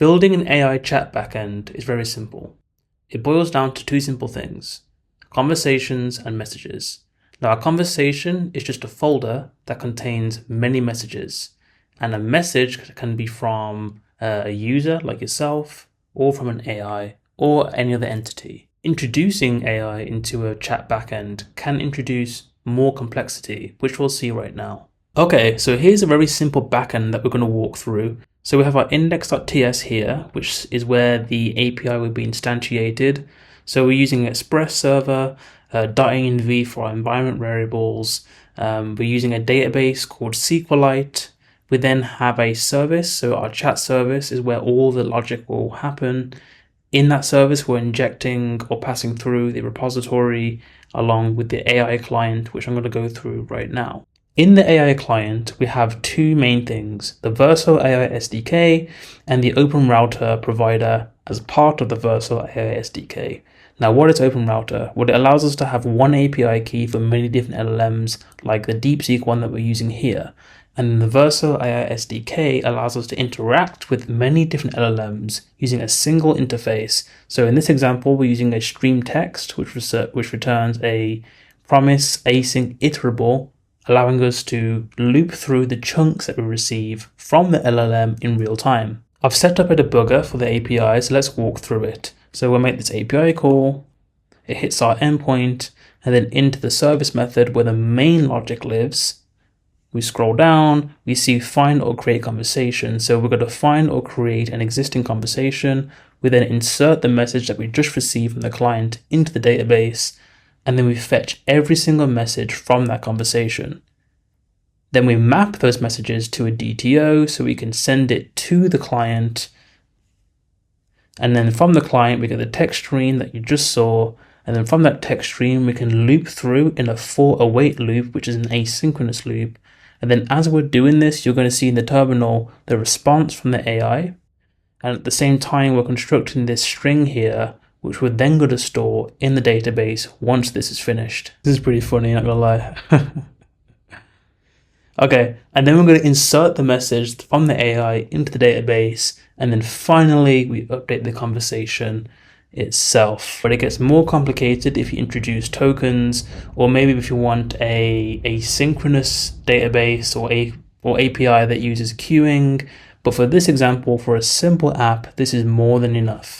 Building an AI chat backend is very simple. It boils down to two simple things: conversations and messages. Now, a conversation is just a folder that contains many messages, and a message can be from a user like yourself, or from an AI, or any other entity. Introducing AI into a chat backend can introduce more complexity, which we'll see right now. Okay, so here's a very simple backend that we're going to walk through. So we have our index.ts here, which is where the API will be instantiated. So we're using Express server, dotenv for our environment variables. We're using a database called SQLite. We then have a service. So our chat service is where all the logic will happen. In that service, we're injecting or passing through the repository along with the AI client, which I'm going to go through right now. In the AI client, we have two main things: the Vercel AI SDK and the Open Router provider as part of the Vercel AI SDK. Now, what is Open Router? Well, it allows us to have one API key for many different LLMs, like the DeepSeek one that we're using here. And the Vercel AI SDK allows us to interact with many different LLMs using a single interface. So in this example, we're using a stream text, which returns a promise async iterable, allowing us to loop through the chunks that we receive from the LLM in real time. I've set up a debugger for the API, so let's walk through it. So we'll make this API call, it hits our endpoint, and then into the service method where the main logic lives. We scroll down, we see find or create conversation. So we're going to find or create an existing conversation. We then insert the message that we just received from the client into the database, and then we fetch every single message from that conversation. Then we map those messages to a DTO so we can send it to the client. And then from the client, we get the text stream that you just saw. And then from that text stream, we can loop through in a for await loop, which is an asynchronous loop. And then as we're doing this, you're going to see in the terminal the response from the AI. And at the same time, we're constructing this string here, which we're then going to store in the database once this is finished. This is pretty funny, not gonna lie. Okay, and then we're going to insert the message from the AI into the database, and then finally we update the conversation itself. But it gets more complicated if you introduce tokens, or maybe if you want a asynchronous database or API that uses queuing. But for this example, for a simple app, this is more than enough.